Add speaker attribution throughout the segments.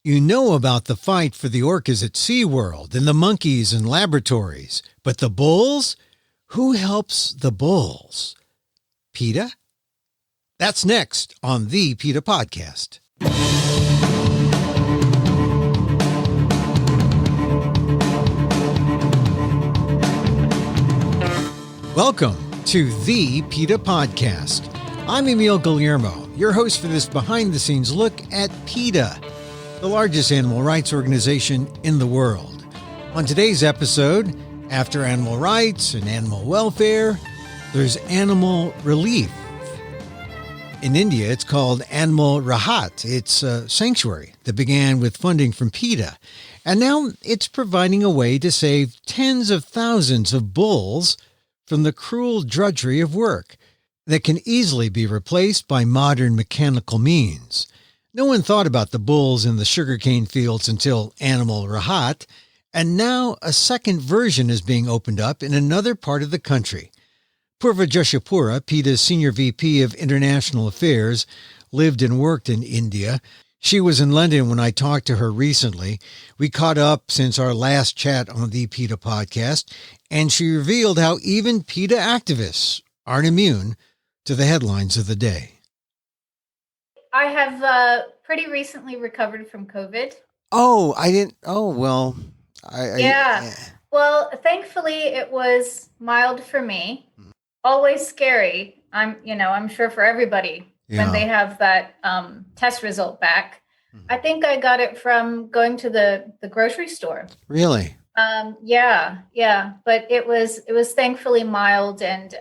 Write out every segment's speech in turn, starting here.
Speaker 1: You know about the fight for the orcas at SeaWorld and the monkeys in laboratories. But the bulls? Who helps the bulls? PETA? That's next on the PETA Podcast. Welcome to the PETA Podcast. I'm Emil Guillermo, your host for this behind-the-scenes look at PETA, the largest animal rights organization in the world. On today's episode, after animal rights and animal welfare, there's animal relief. In India, it's called Animal Rahat. It's a sanctuary that began with funding from PETA, and now it's providing a way to save tens of thousands of bulls from the cruel drudgery of work that can easily be replaced by modern mechanical means. No one thought about the bulls in the sugarcane fields until Animal Rahat, and now a second version is being opened up in another part of the country. Poorvah Joshipura, PETA's Senior VP of International Affairs, lived and worked in India. She was in London when I talked to her recently. We caught up since our last chat on the PETA podcast, and she revealed how even PETA activists aren't immune to the headlines of the day.
Speaker 2: I have pretty recently recovered from COVID.
Speaker 1: Oh, I didn't. Oh, well.
Speaker 2: Yeah. Well, thankfully it was mild for me. Always scary. I'm sure for everybody when they have that test result back. I think I got it from going to the grocery store.
Speaker 1: Really?
Speaker 2: Yeah. But it was thankfully mild and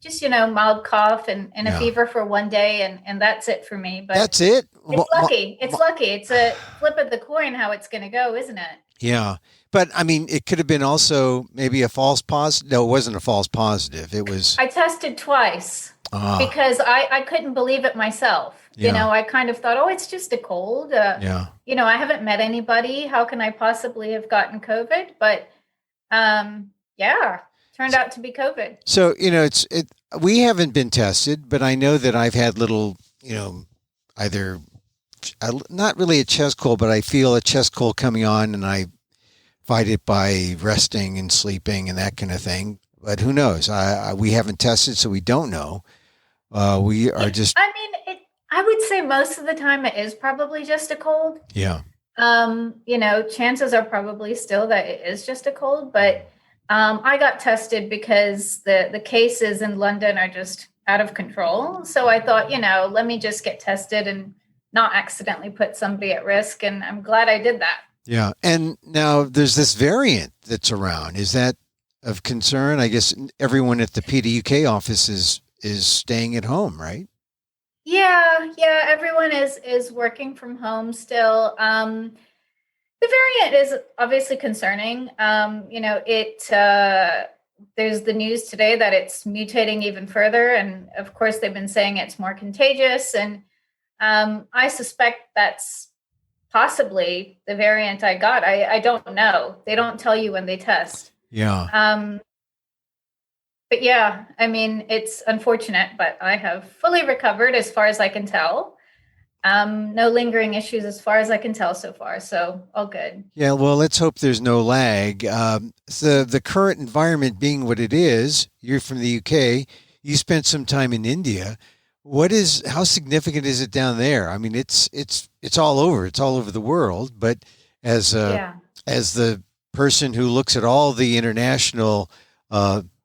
Speaker 2: just, mild cough and a fever for one day. And that's it for me. But
Speaker 1: that's it?
Speaker 2: It's lucky. It's lucky. It's a flip of the coin how it's going to go, isn't it?
Speaker 1: Yeah. But I mean, it could have been also maybe a false positive. No, it wasn't a false positive. It was.
Speaker 2: I tested twice because I couldn't believe it myself.
Speaker 1: Yeah.
Speaker 2: I kind of thought, oh, it's just a cold. I haven't met anybody. How can I possibly have gotten COVID? But turned out to be COVID.
Speaker 1: So, we haven't been tested, but I know that I've had little, either not really a chest cold, but I feel a chest cold coming on and I fight it by resting and sleeping and that kind of thing. But who knows? We haven't tested, so we don't know. We are just.
Speaker 2: I would say most of the time it is probably just a cold.
Speaker 1: Yeah.
Speaker 2: Chances are probably still that it is just a cold, but I got tested because the cases in London are just out of control. So I thought, let me just get tested and not accidentally put somebody at risk. And I'm glad I did that.
Speaker 1: Yeah. And now there's this variant that's around. Is that of concern? I guess everyone at the PETA UK office is staying at home, right?
Speaker 2: Yeah. Everyone is working from home still. The variant is obviously concerning. There's the news today that it's mutating even further. And of course, they've been saying it's more contagious. And I suspect that's possibly the variant I got. I don't know. They don't tell you when they test.
Speaker 1: Yeah.
Speaker 2: But yeah, it's unfortunate, but I have fully recovered as far as I can tell. No lingering issues as far as I can tell so far. So all good.
Speaker 1: Yeah. Well, let's hope there's no lag. So the current environment being what it is, you're from the UK, you spent some time in India. How significant is it down there? I mean, it's all over. It's all over the world. But as the person who looks at all the international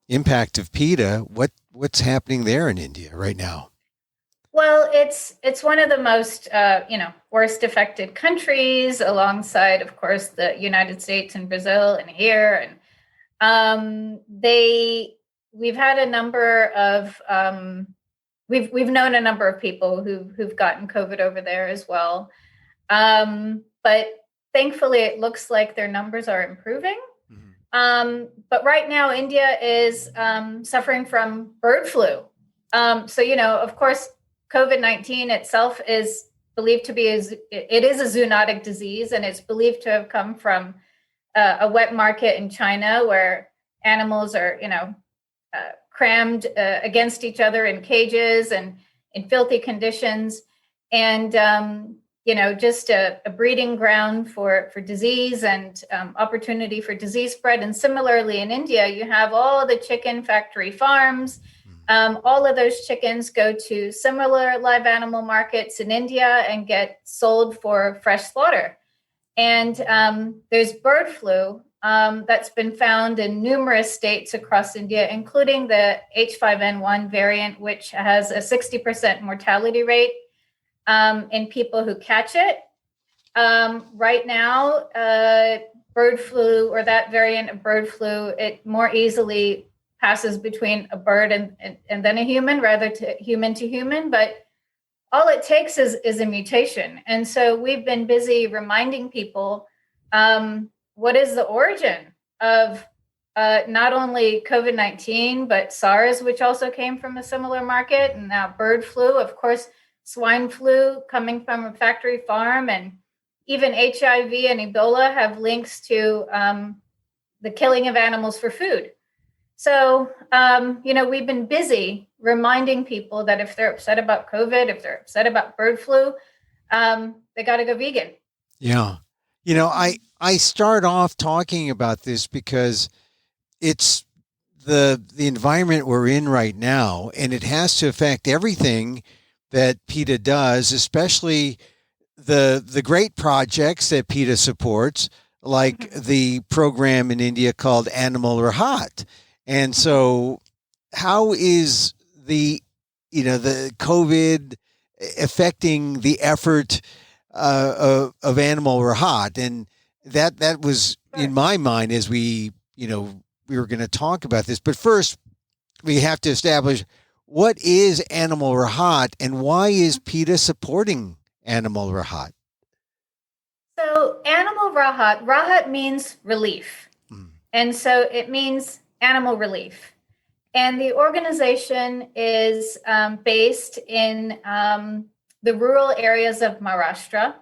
Speaker 1: impact of PETA, what's happening there in India right now?
Speaker 2: Well, it's one of the most worst affected countries, alongside, of course, the United States and Brazil and here, and we've had a number of we've known a number of people who've gotten COVID over there as well, but thankfully it looks like their numbers are improving. But right now, India is suffering from bird flu. Of course, COVID-19 itself is believed to be it is a zoonotic disease, and it's believed to have come from a wet market in China where animals are, crammed against each other in cages and in filthy conditions. And just a breeding ground for disease and opportunity for disease spread. And similarly, in India, you have all the chicken factory farms. All of those chickens go to similar live animal markets in India and get sold for fresh slaughter. And there's bird flu that's been found in numerous states across India, including the H5N1 variant, which has a 60% mortality rate in people who catch it. Right now, bird flu, or that variant of bird flu, it more easily passes between a bird and then a human, rather to human. But all it takes is a mutation. And so we've been busy reminding people what is the origin of not only COVID-19, but SARS, which also came from a similar market, and now bird flu, of course, swine flu coming from a factory farm, and even HIV and Ebola have links to the killing of animals for food. So, we've been busy reminding people that if they're upset about COVID, if they're upset about bird flu, they got to go vegan.
Speaker 1: Yeah. I start off talking about this because it's the environment we're in right now, and it has to affect everything that PETA does, especially the great projects that PETA supports, like the program in India called Animal Rahat. And so how is the COVID affecting the effort of Animal Rahat? And that was in my mind as we were going to talk about this. But first, we have to establish, what is Animal Rahat and why is PETA supporting Animal Rahat?
Speaker 2: So Animal Rahat means relief. And so it means animal relief. And the organization is based in the rural areas of Maharashtra,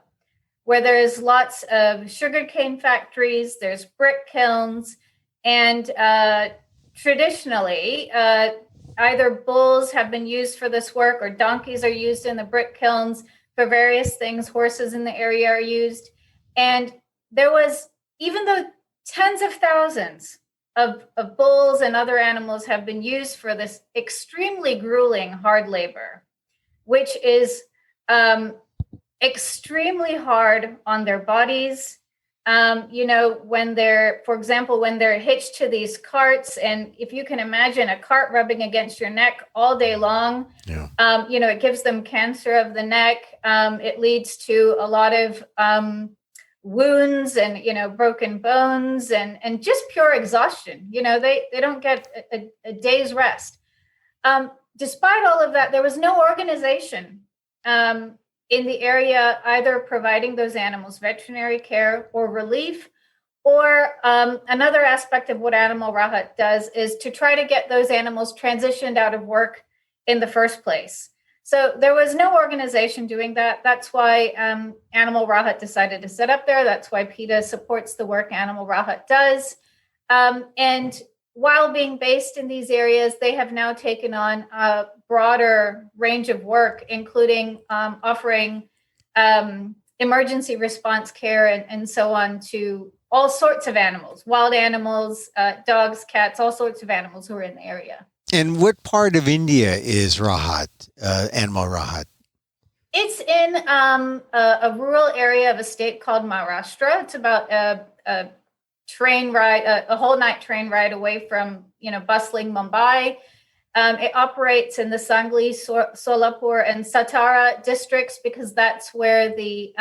Speaker 2: where there's lots of sugarcane factories, there's brick kilns, and traditionally, either bulls have been used for this work or donkeys are used in the brick kilns for various things. Horses in the area are used. And there was, even though tens of thousands of bulls and other animals have been used for this extremely grueling hard labor, which is extremely hard on their bodies. When they're hitched to these carts, and if you can imagine a cart rubbing against your neck all day long, it gives them cancer of the neck. It leads to a lot of wounds and, broken bones and just pure exhaustion. They don't get a day's rest. Despite all of that, there was no organization in the area either providing those animals veterinary care or relief, or another aspect of what Animal Rahat does is to try to get those animals transitioned out of work in the first place. So there was no organization doing that. That's why Animal Rahat decided to set up there. That's why PETA supports the work Animal Rahat does. And while being based in these areas, they have now taken on a broader range of work, including offering emergency response care and so on to all sorts of animals, wild animals, dogs, cats, all sorts of animals who are in the area.
Speaker 1: And what part of India is Rahat, Animal Rahat?
Speaker 2: It's in a rural area of a state called Maharashtra. It's about a train ride, a whole night train ride away from, bustling Mumbai. It operates in the Sangli, Solapur, and Satara districts because that's where the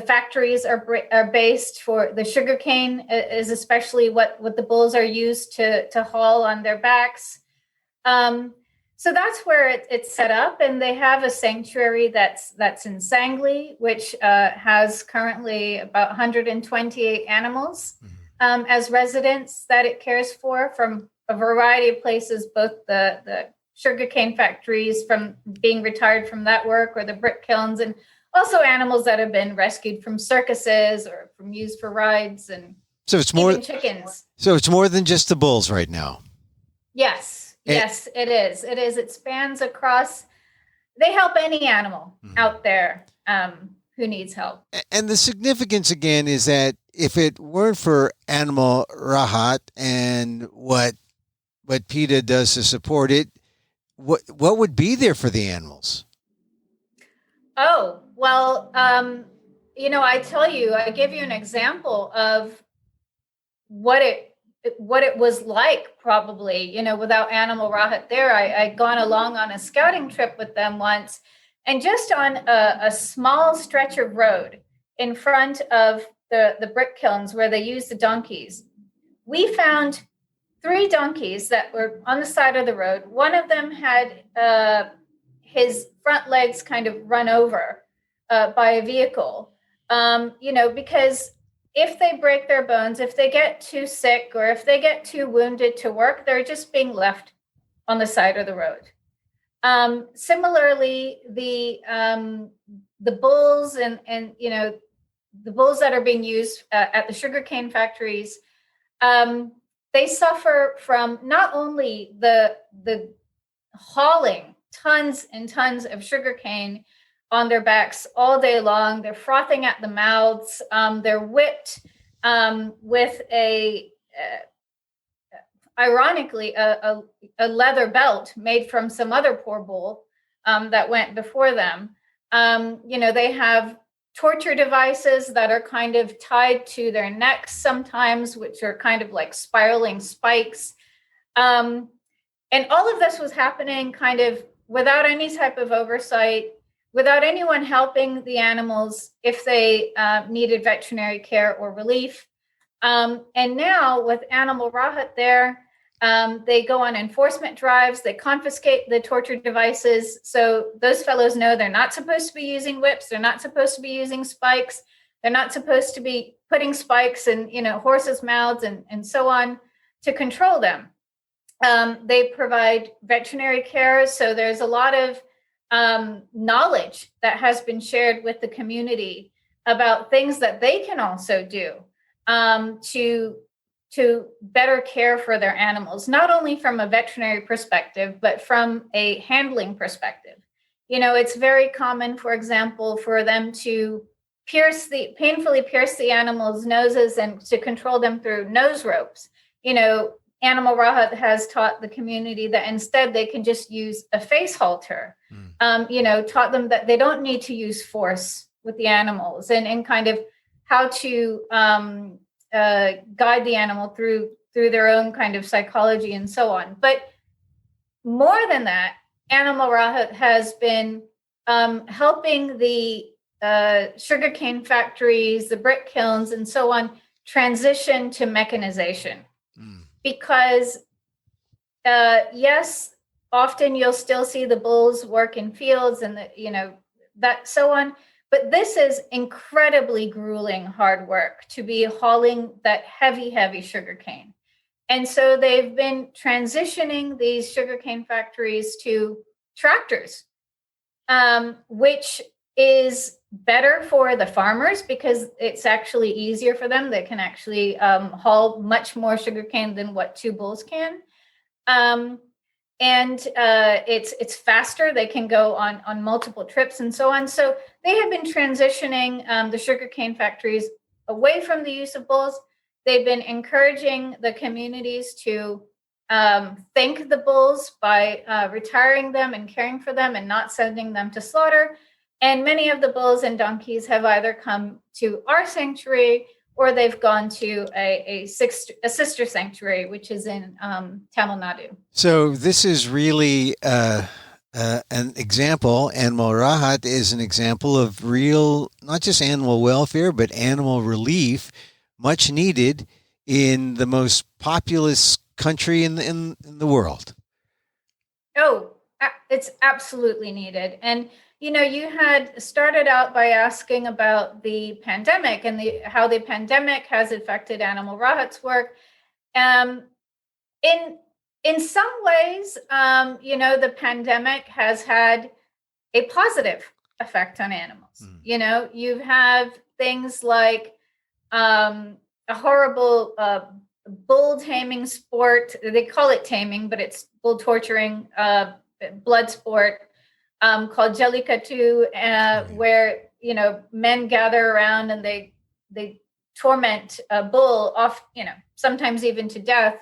Speaker 2: factories are based. For the sugarcane is especially what the bulls are used to haul on their backs. So that's where it's set up, and they have a sanctuary that's in Sangli, which has currently about 128 animals as residents that it cares for from a variety of places, both the sugarcane factories from being retired from that work, or the brick kilns, and also animals that have been rescued from circuses or from used for rides, and
Speaker 1: so it's more
Speaker 2: chickens.
Speaker 1: So it's more than just the bulls right now.
Speaker 2: Yes, it is. It spans across they help any animal out there who needs help.
Speaker 1: And the significance again is that if it weren't for Animal Rahat and what PETA does to support it, what would be there for the animals?
Speaker 2: Oh, well, I give you an example of what it was like, probably, without Animal Rahat there. I'd gone along on a scouting trip with them once, and just on a small stretch of road in front of the brick kilns where they use the donkeys, we found 3 donkeys that were on the side of the road. One of them had his front legs kind of run over by a vehicle, because if they break their bones, if they get too sick, or if they get too wounded to work, they're just being left on the side of the road. Similarly, the bulls and the bulls that are being used at the sugarcane factories, they suffer from not only the hauling tons and tons of sugarcane on their backs all day long. They're frothing at the mouths. They're whipped with ironically, a leather belt made from some other poor bull that went before them. They have torture devices that are kind of tied to their necks sometimes, which are kind of like spiraling spikes. And all of this was happening kind of without any type of oversight, without anyone helping the animals if they needed veterinary care or relief. And now with Animal Rahat there, they go on enforcement drives. They confiscate the torture devices. So those fellows know they're not supposed to be using whips. They're not supposed to be using spikes. They're not supposed to be putting spikes in, horses' mouths and so on to control them. They provide veterinary care. So there's a lot of knowledge that has been shared with the community about things that they can also do to better care for their animals, not only from a veterinary perspective, but from a handling perspective. It's very common, for example, for them to painfully pierce the animals' noses and to control them through nose ropes. Animal Rahat has taught the community that instead they can just use a face halter. Taught them that they don't need to use force with the animals, and kind of how to guide the animal through their own kind of psychology and so on. But more than that, Animal Rahat has been helping the sugarcane factories, the brick kilns, and so on transition to mechanization. Because yes, often you'll still see the bulls work in fields and that so on. But this is incredibly grueling, hard work to be hauling that heavy, heavy sugarcane. And so they've been transitioning these sugarcane factories to tractors, which is better for the farmers because it's actually easier for them. They can actually haul much more sugarcane than what 2 bulls can. And it's faster. They can go on multiple trips and so on. So they have been transitioning the sugarcane factories away from the use of bulls. They've been encouraging the communities to thank the bulls by retiring them and caring for them and not sending them to slaughter. And many of the bulls and donkeys have either come to our sanctuary or they've gone to a sister sanctuary, which is in Tamil Nadu.
Speaker 1: So this is really an example. Animal Rahat is an example of real, not just animal welfare, but animal relief, much needed in the most populous country in the world.
Speaker 2: Oh, it's absolutely needed. And you had started out by asking about the pandemic and how the pandemic has affected Animal Rahat's work. In some ways, the pandemic has had a positive effect on animals. You have things like a horrible bull taming sport. They call it taming, but it's bull torturing, blood sport. called Jallikattu, where men gather around and they torment a bull off, sometimes even to death,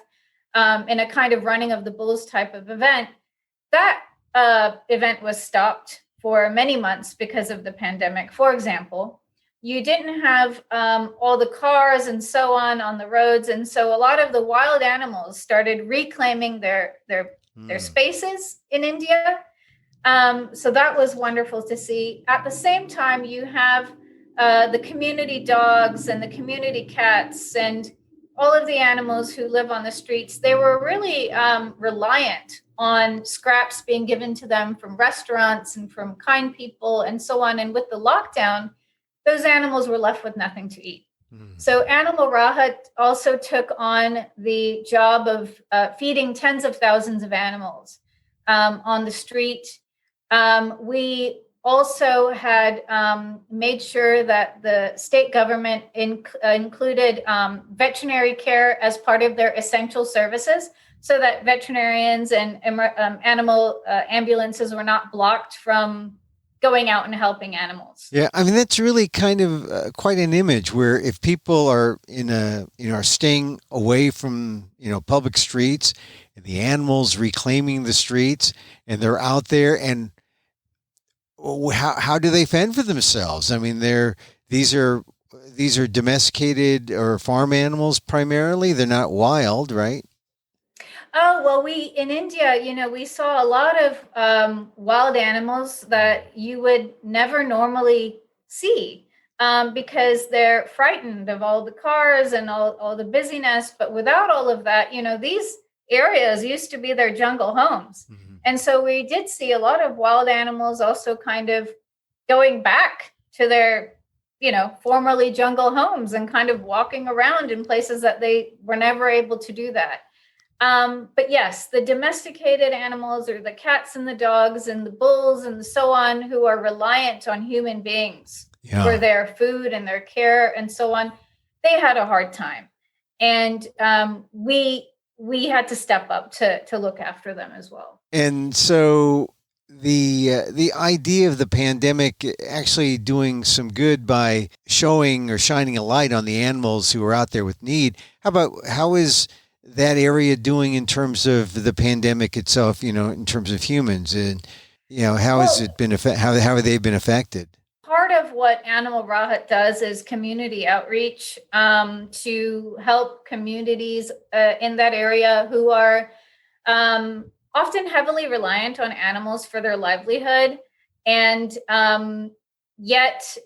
Speaker 2: in a kind of running of the bulls type of event. That event was stopped for many months because of the pandemic. For example, you didn't have all the cars and so on the roads, and so a lot of the wild animals started reclaiming their spaces in India. So that was wonderful to see. At the same time, you have the community dogs and the community cats and all of the animals who live on the streets. They were really reliant on scraps being given to them from restaurants and from kind people and so on. And with the lockdown, those animals were left with nothing to eat. So Animal Rahat also took on the job of feeding tens of thousands of animals on the street. We also had made sure that the state government included veterinary care as part of their essential services, so that veterinarians and animal ambulances were not blocked from going out and helping animals.
Speaker 1: Yeah, I mean, that's really kind of quite an image where if people are are staying away from, public streets, and the animals reclaiming the streets, and they're out there, and how do they fend for themselves? I mean, these are domesticated or farm animals primarily. They're not wild, right?
Speaker 2: Oh, well, in India, we saw a lot of wild animals that you would never normally see because they're frightened of all the cars and all the busyness. But without all of that, these areas used to be their jungle homes. Mm-hmm. And so we did see a lot of wild animals also kind of going back to their, formerly jungle homes and kind of walking around in places that they were never able to do that. But yes, the domesticated animals, or the cats and the dogs and the bulls and so on, who are reliant on human beings for their food and their care and so on, they had a hard time. And we had to step up to look after them as well.
Speaker 1: And so the idea of the pandemic actually doing some good by showing or shining a light on the animals who are out there with need. How is that area doing in terms of the pandemic itself, in terms of humans, and, how has it been, how have they been affected?
Speaker 2: Part of what Animal Rahat does is community outreach to help communities in that area who are often heavily reliant on animals for their livelihood, and yet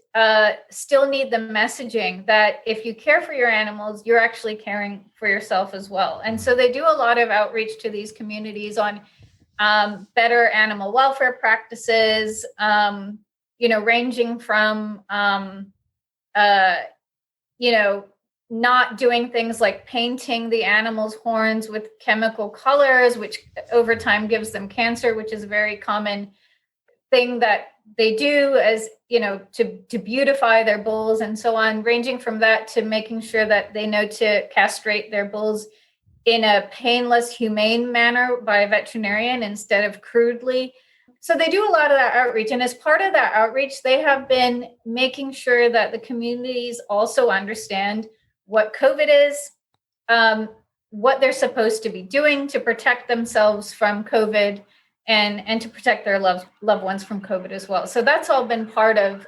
Speaker 2: still need the messaging that if you care for your animals, you're actually caring for yourself as well. And so they do a lot of outreach to these communities on better animal welfare practices, ranging from, not doing things like painting the animals' horns with chemical colors, which over time gives them cancer, which is a very common thing that they do, as to beautify their bulls and so on, ranging from that to making sure that they know to castrate their bulls in a painless, humane manner by a veterinarian instead of crudely. So they do a lot of that outreach. And as part of that outreach, they have been making sure that the communities also understand what COVID is, what they're supposed to be doing to protect themselves from COVID, and to protect their loved ones from COVID as well. So that's all been part of,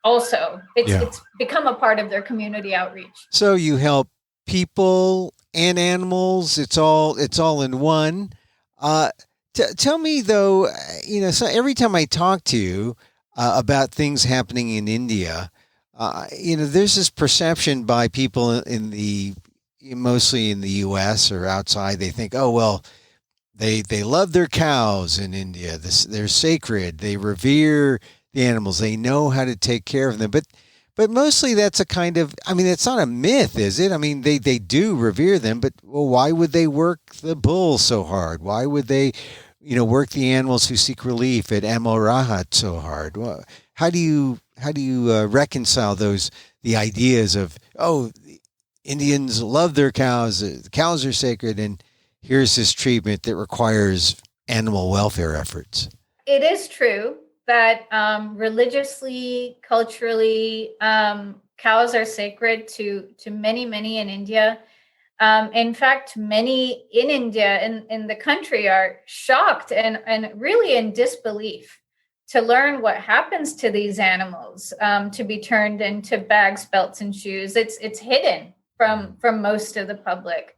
Speaker 2: also, it's become a part of their community outreach.
Speaker 1: So you help people and animals. It's all in one. Tell me though, so every time I talk to you about things happening in India, there's this perception by people mostly in the U.S. or outside. They think, oh, well, they love their cows in India. They're sacred. They revere the animals. They know how to take care of them. But mostly that's a kind of, it's not a myth, is it? They do revere them, but why would they work the bull so hard? Why would they, work the animals who seek relief at Animal Rahat so hard? Well, how do you reconcile the ideas of, Indians love their cows, the cows are sacred, and here's this treatment that requires animal welfare efforts?
Speaker 2: it is true that religiously, culturally, cows are sacred to many in India. In fact, many in India, in the country, are shocked and really in disbelief to learn what happens to these animals, to be turned into bags, belts, and shoes. It's hidden from most of the public.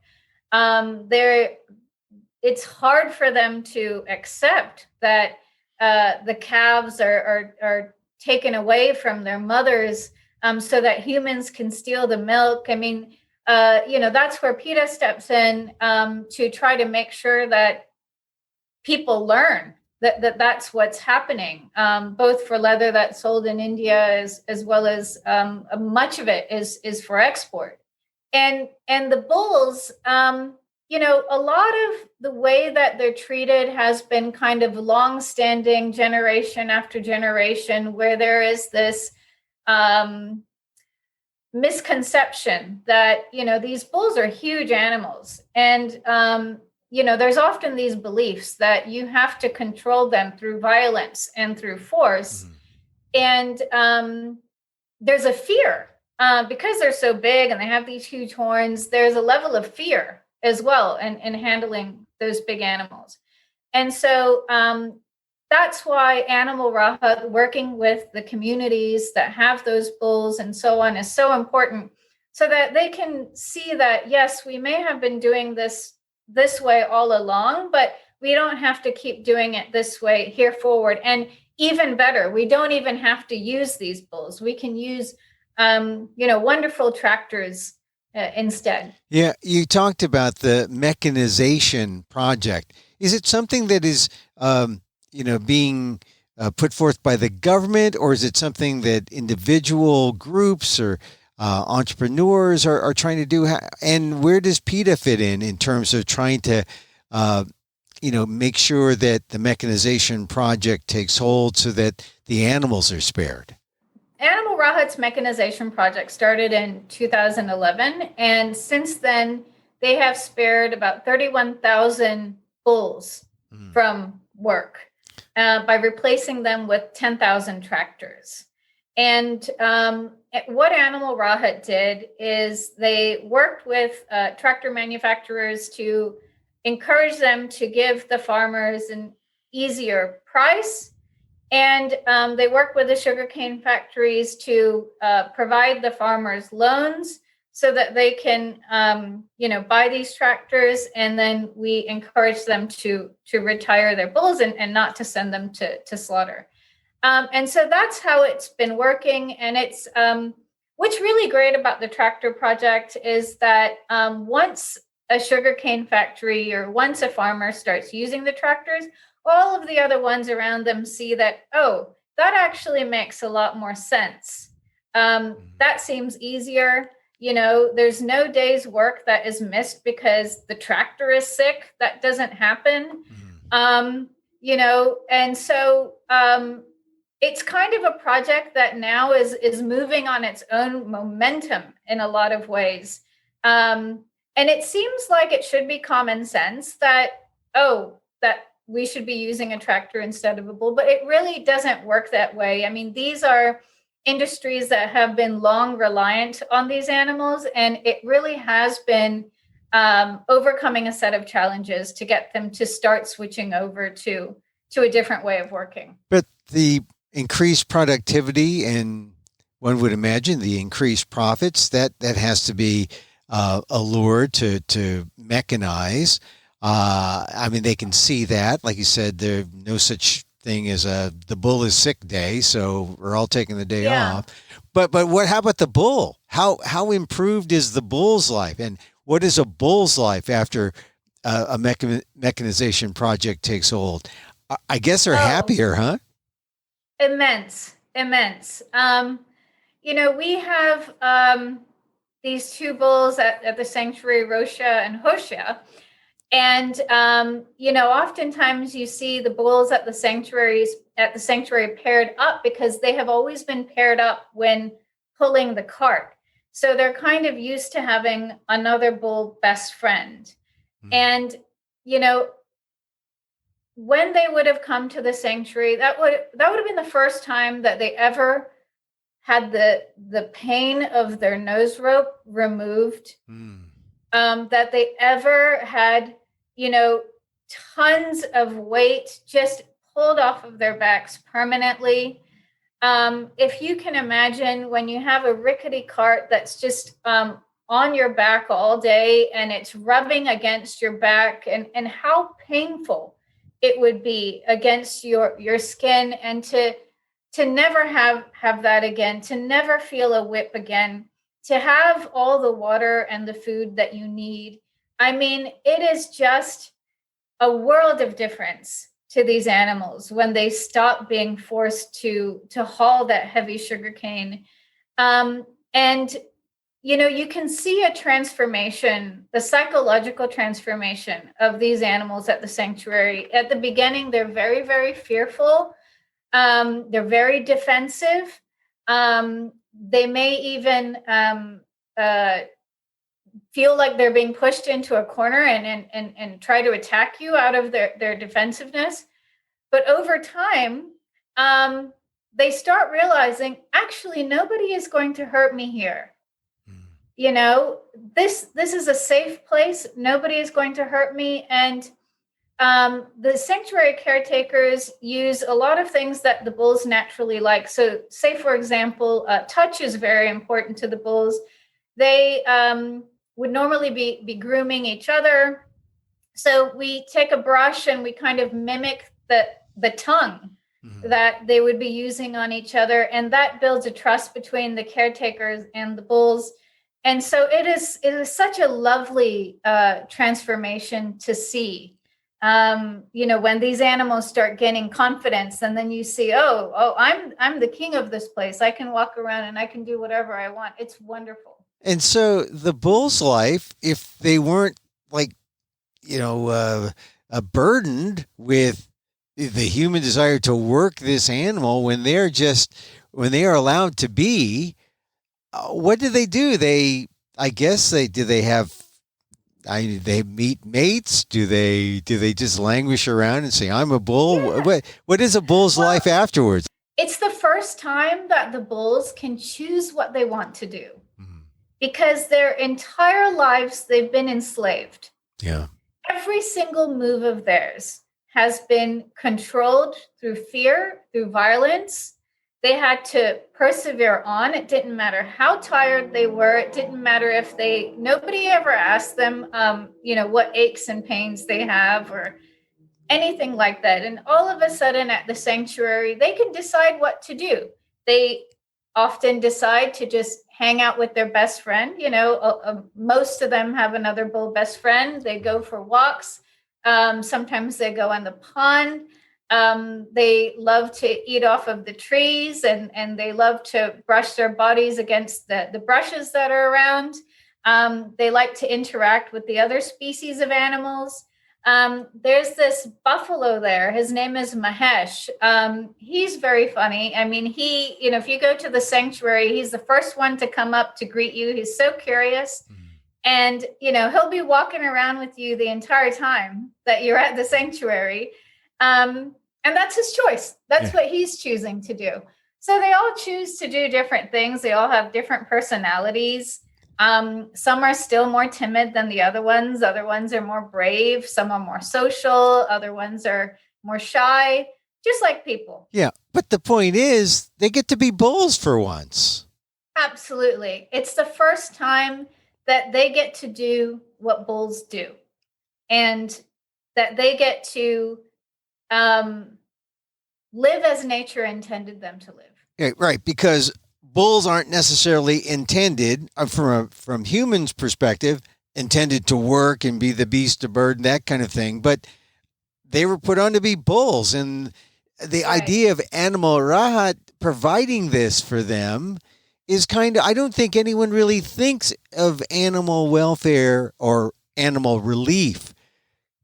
Speaker 2: It's hard for them to accept that the calves are taken away from their mothers, so that humans can steal the milk. I mean, that's where PETA steps in, to try to make sure that people learn that's what's happening, both for leather that's sold in India as well as much of it is for export. And the bulls, a lot of the way that they're treated has been kind of long-standing, generation after generation, where there is this misconception that these bulls are huge animals, and there's often these beliefs that you have to control them through violence and through force. And there's a fear, because they're so big and they have these huge horns. There's a level of fear as well in handling those big animals. And so that's why Animal Rahat, working with the communities that have those bulls and so on, is so important, so that they can see that, yes, we may have been doing this way all along, but we don't have to keep doing it this way here forward. And even better, we don't even have to use these bulls. We can use, wonderful tractors instead.
Speaker 1: Yeah, you talked about the mechanization project. Is it something that is, being put forth by the government, or is it something that individual groups or entrepreneurs are trying to do? And where does PETA fit in terms of trying to, make sure that the mechanization project takes hold so that the animals are spared?
Speaker 2: Animal Rahat's mechanization project started in 2011, and since then they have spared about 31,000 bulls from work, by replacing them with 10,000 tractors. And what Animal Rahat did is they worked with tractor manufacturers to encourage them to give the farmers an easier price. And they work with the sugarcane factories to provide the farmers loans so that they can, buy these tractors. And then we encourage them to retire their bulls and not to send them to slaughter. And so that's how it's been working. And it's what's really great about the tractor project is that once a sugarcane factory or once a farmer starts using the tractors, all of the other ones around them see that, oh, that actually makes a lot more sense. That seems easier. There's no day's work that is missed because the tractor is sick. That doesn't happen. And so it's kind of a project that now is moving on its own momentum in a lot of ways. And it seems like it should be common sense that we should be using a tractor instead of a bull, but it really doesn't work that way. I mean, these are industries that have been long reliant on these animals, and it really has been overcoming a set of challenges to get them to start switching over to a different way of working.
Speaker 1: But the increased productivity and, one would imagine, the increased profits, that has to be allured to mechanize. They can see that. Like you said, there's no such thing as the bull is sick day, so we're all taking the day off. But how about the bull? How improved is the bull's life? And what is a bull's life after a mechanization project takes hold? I guess they're happier, huh?
Speaker 2: Immense. We have these two bulls at the sanctuary, Rosha and Hosha. And, oftentimes you see the bulls at the sanctuary paired up because they have always been paired up when pulling the cart. So they're kind of used to having another bull best friend. And, when they would have come to the sanctuary, that would have been the first time that they ever had the pain of their nose rope removed, that they ever had, tons of weight just pulled off of their backs permanently. If you can imagine when you have a rickety cart that's just on your back all day and it's rubbing against your back, and how painful it would be against your skin, and to never have that again, to never feel a whip again, to have all the water and the food that you need. I mean, it is just a world of difference to these animals when they stop being forced to haul that heavy sugar cane. And you can see a transformation, the psychological transformation of these animals at the sanctuary. At the beginning, they're very, very fearful. They're very defensive. They may even feel like they're being pushed into a corner and try to attack you out of their defensiveness. But over time, they start realizing, actually, nobody is going to hurt me here. This is a safe place. Nobody is going to hurt me. And the sanctuary caretakers use a lot of things that the bulls naturally like. So, say, for example, touch is very important to the bulls. They would normally be grooming each other. So we take a brush and we kind of mimic the tongue that they would be using on each other. And that builds a trust between the caretakers and the bulls. And so it is such a lovely transformation to see. When these animals start gaining confidence, and then you see, oh, I'm the king of this place. I can walk around and I can do whatever I want. It's wonderful.
Speaker 1: And so the bull's life, if they weren't burdened with the human desire to work this animal, when they are allowed to be, what do? They meet mates? Do they just languish around and say, I'm a bull? Yeah. What is a bull's life afterwards?
Speaker 2: It's the first time that the bulls can choose what they want to do, because their entire lives they've been enslaved.
Speaker 1: Yeah.
Speaker 2: Every single move of theirs has been controlled through fear, through violence. They had to persevere on. It didn't matter how tired they were. It didn't matter if nobody ever asked them, what aches and pains they have or anything like that. And all of a sudden at the sanctuary, they can decide what to do. They often decide to just hang out with their best friend. Most of them have another bull best friend. They go for walks. Sometimes they go on the pond. They love to eat off of the trees, and they love to brush their bodies against the brushes that are around. They like to interact with the other species of animals. There's this buffalo there. His name is Mahesh. He's very funny. I mean, if you go to the sanctuary, he's the first one to come up to greet you. He's so curious. And, he'll be walking around with you the entire time that you're at the sanctuary. And that's his choice. That's what he's choosing to do. So they all choose to do different things. They all have different personalities. Some are still more timid than the other ones. Other ones are more brave. Some are more social. Other ones are more shy, just like people.
Speaker 1: Yeah. But the point is, they get to be bulls for once.
Speaker 2: Absolutely. It's the first time that they get to do what bulls do, and that they get to live as nature intended them to live.
Speaker 1: Yeah, right. Because bulls aren't necessarily intended, from humans' perspective, intended to work and be the beast of burden, that kind of thing. But they were put on to be bulls. And the idea of Animal Rahat providing this for them is I don't think anyone really thinks of animal welfare or animal relief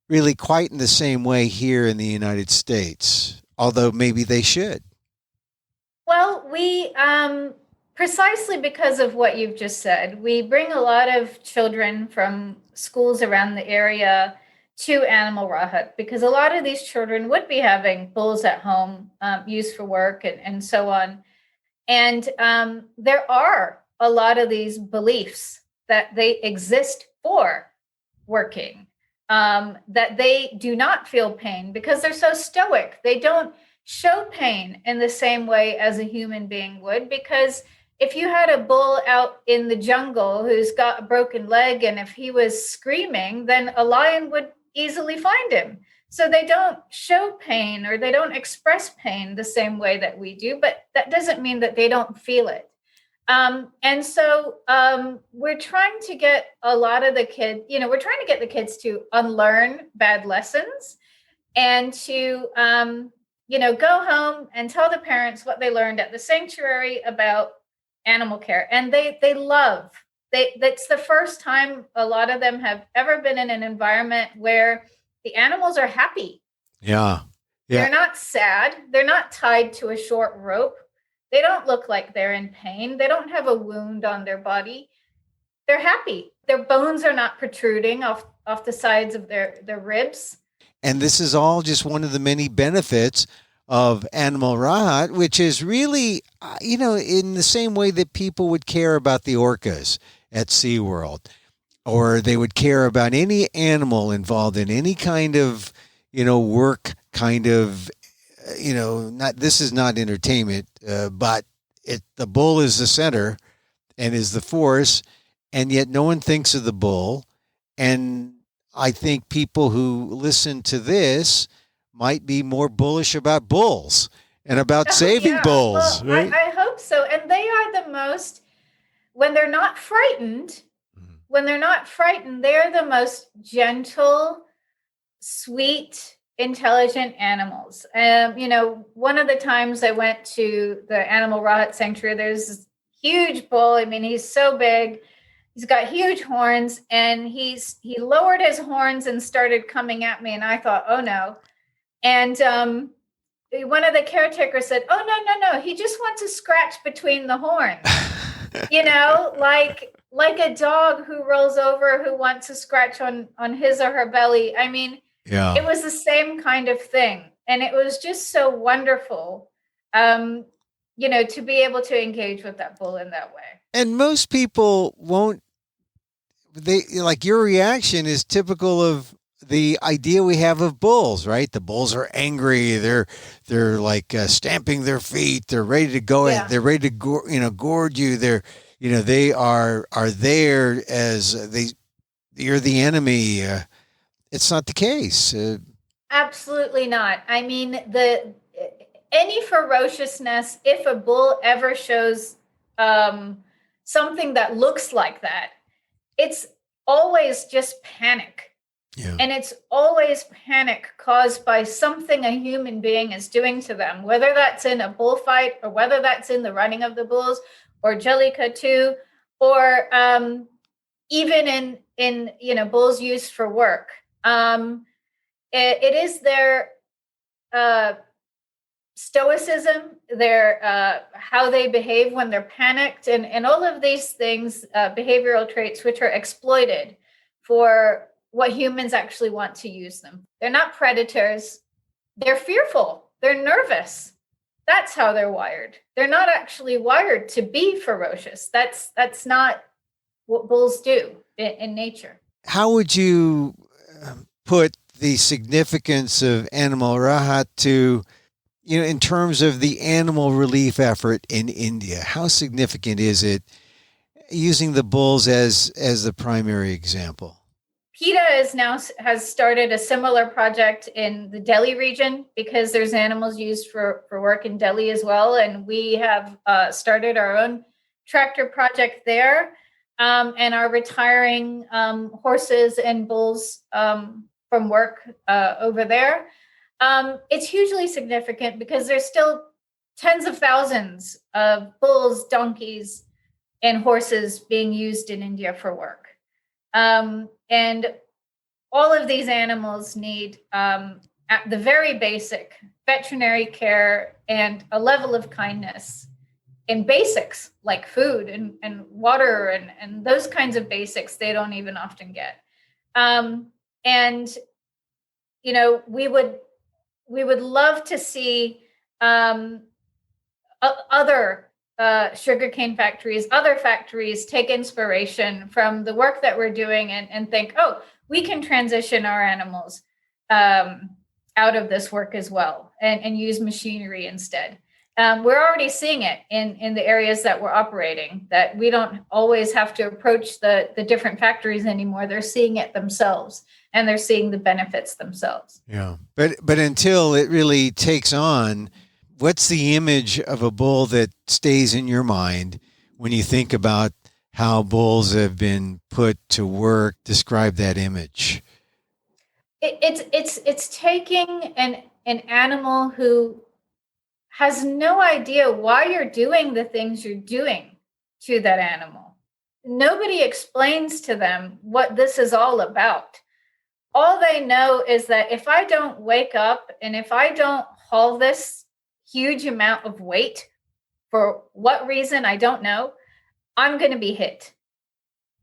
Speaker 1: really quite in the same way here in the United States, although maybe they should.
Speaker 2: Well, we, precisely because of what you've just said, we bring a lot of children from schools around the area to Animal Rahat, because a lot of these children would be having bulls at home, used for work and so on. And there are a lot of these beliefs that they exist for working, that they do not feel pain because they're so stoic. They don't show pain in the same way as a human being would, because if you had a bull out in the jungle who's got a broken leg, and if he was screaming, then a lion would easily find him. So they don't show pain, or they don't express pain the same way that we do, but that doesn't mean that they don't feel it. And so we're trying to get a lot of the kids, we're trying to get the kids to unlearn bad lessons, and to, go home and tell the parents what they learned at the sanctuary about animal care. And that's the first time a lot of them have ever been in an environment where the animals are happy.
Speaker 1: Yeah.
Speaker 2: They're not sad. They're not tied to a short rope. They don't look like they're in pain. They don't have a wound on their body. They're happy. Their bones are not protruding off the sides of their ribs.
Speaker 1: And this is all just one of the many benefits of Animal Rahat, which is really, in the same way that people would care about the orcas at SeaWorld, or they would care about any animal involved in any kind of, work kind of, this is not entertainment, but the bull is the center and is the force, and yet no one thinks of the bull. And I think people who listen to this might be more bullish about bulls and about saving bulls.
Speaker 2: Well, right? I hope so. And they are the most, when they're not frightened, they're the most gentle, sweet, intelligent animals. One of the times I went to the Animal Rahat Sanctuary, there's this huge bull. I mean, he's so big. He's got huge horns, and he lowered his horns and started coming at me. And I thought, oh no. And one of the caretakers said, oh, no. He just wants to scratch between the horns, like a dog who rolls over, who wants to scratch on his or her belly. I mean,
Speaker 1: yeah,
Speaker 2: it was the same kind of thing. And it was just so wonderful, to be able to engage with that bull in that way.
Speaker 1: And most people won't. Your reaction is typical of the idea we have of bulls, right? The bulls are angry. They're like stamping their feet. They're ready to go. Yeah. They're ready to gorge you. They are there as you're the enemy. It's not the case.
Speaker 2: Absolutely not. I mean, any ferociousness, if a bull ever shows something that looks like that, it's always just panic.
Speaker 1: Yeah.
Speaker 2: And it's always panic caused by something a human being is doing to them, whether that's in a bullfight, or whether that's in the running of the bulls, or Jellicoe too, or even in bulls used for work. It is their stoicism, their how they behave when they're panicked, and all of these things, behavioral traits, which are exploited for what humans actually want to use them. They're not predators. They're fearful. They're nervous. That's how they're wired. They're not actually wired to be ferocious. That's not what bulls do in nature.
Speaker 1: How would you put the significance of Animal Rahat to, in terms of the animal relief effort in India? How significant is it, using the bulls as the primary example?
Speaker 2: PETA has started a similar project in the Delhi region, because there's animals used for work in Delhi as well. And we have started our own tractor project there, and are retiring horses and bulls from work over there. It's hugely significant because there's still tens of thousands of bulls, donkeys, and horses being used in India for work. And all of these animals need, at the very basic, veterinary care and a level of kindness in basics like food and water and those kinds of basics they don't even often get. And we would love to see other sugarcane factories, other factories take inspiration from the work that we're doing and think, oh, we can transition our animals out of this work as well and use machinery instead. We're already seeing it in the areas that we're operating, that we don't always have to approach the different factories anymore. They're seeing it themselves and they're seeing the benefits themselves.
Speaker 1: Yeah. But until it really takes on, what's the image of a bull that stays in your mind when you think about how bulls have been put to work? Describe that image.
Speaker 2: It's taking an animal who has no idea why you're doing the things you're doing to that animal. Nobody explains to them what this is all about. All they know is that if I don't wake up and if I don't haul this huge amount of weight, for what reason, I don't know, I'm going to be hit.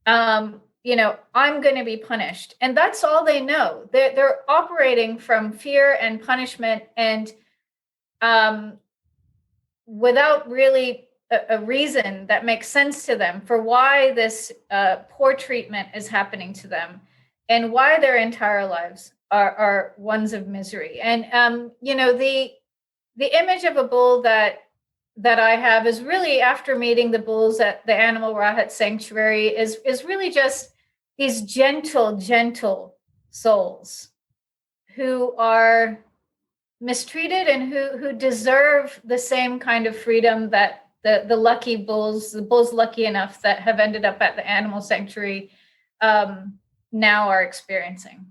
Speaker 2: I'm going to be punished. And that's all they know. They're operating from fear and punishment and without really a reason that makes sense to them for why this poor treatment is happening to them and why their entire lives are ones of misery. And, the image of a bull that I have is really, after meeting the bulls at the Animal Rahat Sanctuary, is really just these gentle souls who are mistreated and who deserve the same kind of freedom that the lucky bulls, the bulls lucky enough that have ended up at the animal sanctuary now are experiencing.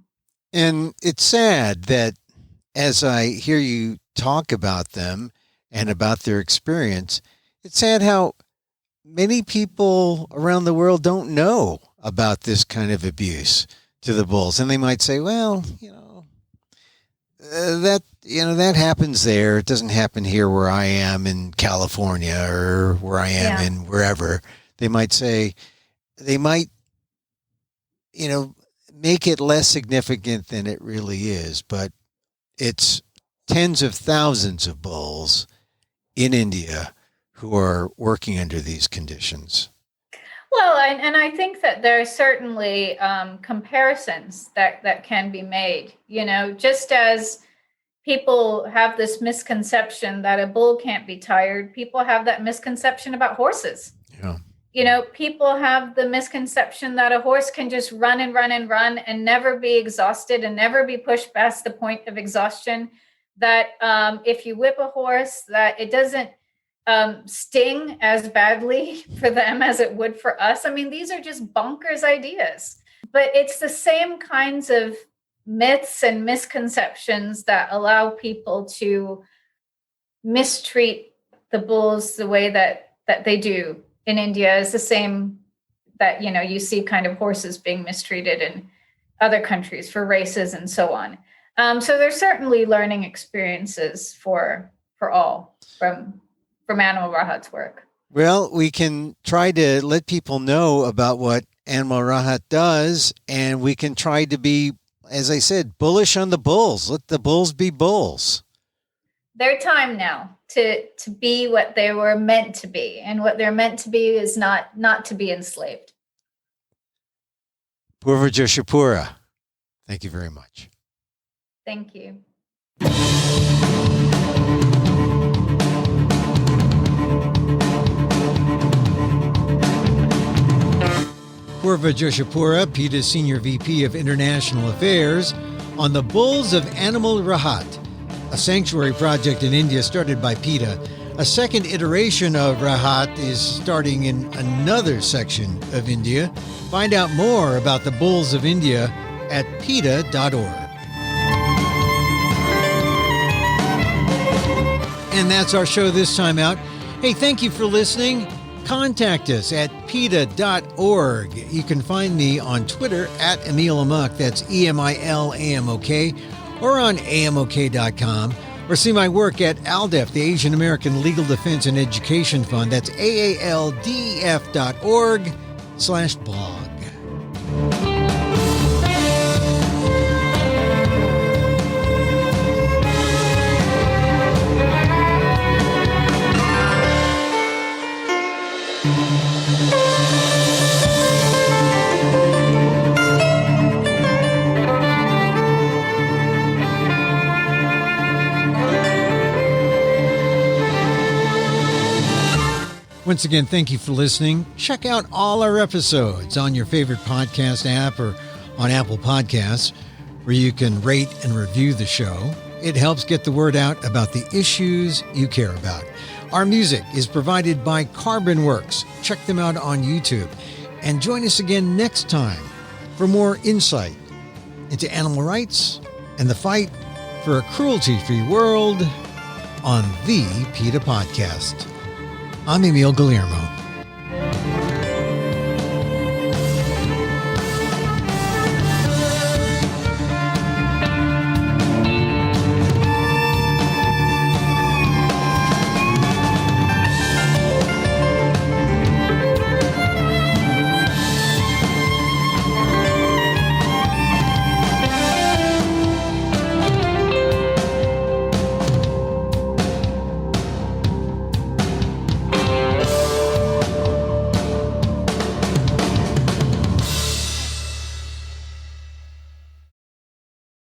Speaker 1: And it's sad that as I hear you talk about them and about their experience, it's sad how many people around the world don't know about this kind of abuse to the bulls. And they might say, well, that happens there. It doesn't happen here where I am in California or where I am in wherever. They might say, make it less significant than it really is. But it's tens of thousands of bulls in India who are working under these conditions.
Speaker 2: Well, and I think that there are certainly comparisons that can be made. Just as people have this misconception that a bull can't be tired, people have that misconception about horses. Yeah. People have the misconception that a horse can just run and run and run and never be exhausted and never be pushed past the point of exhaustion. That if you whip a horse, that it doesn't sting as badly for them as it would for us. I mean, these are just bonkers ideas, but it's the same kinds of myths and misconceptions that allow people to mistreat the bulls the way that they do in India. Is the same that, you see kind of horses being mistreated in other countries for races and so on. So there's certainly learning experiences for all from Animal Rahat's work.
Speaker 1: Well, we can try to let people know about what Animal Rahat does, and we can try to be, as I said, bullish on the bulls. Let the bulls be bulls.
Speaker 2: Their time now to be what they were meant to be, and what they're meant to be is not to be enslaved.
Speaker 1: Poorvah Joshipura, thank you very much.
Speaker 2: Thank you.
Speaker 1: Poorvah Joshipura, PETA's Senior VP of International Affairs, on the bulls of Animal Rahat, a sanctuary project in India started by PETA. A second iteration of Rahat is starting in another section of India. Find out more about the bulls of India at PETA.org. And that's our show this time out. Hey, thank you for listening. Contact us at PETA.org. You can find me on Twitter at Emil Amok, that's EMILAMOK, or on AMOK.com, or see my work at ALDEF, the Asian American Legal Defense and Education Fund, that's AALDEF.org/blog. Once again, thank you for listening. Check out all our episodes on your favorite podcast app or on Apple Podcasts, where you can rate and review the show. It helps get the word out about the issues you care about. Our music is provided by Carbon Works. Check them out on YouTube. And join us again next time for more insight into animal rights and the fight for a cruelty-free world on the PETA Podcast. I'm Emil Guillermo.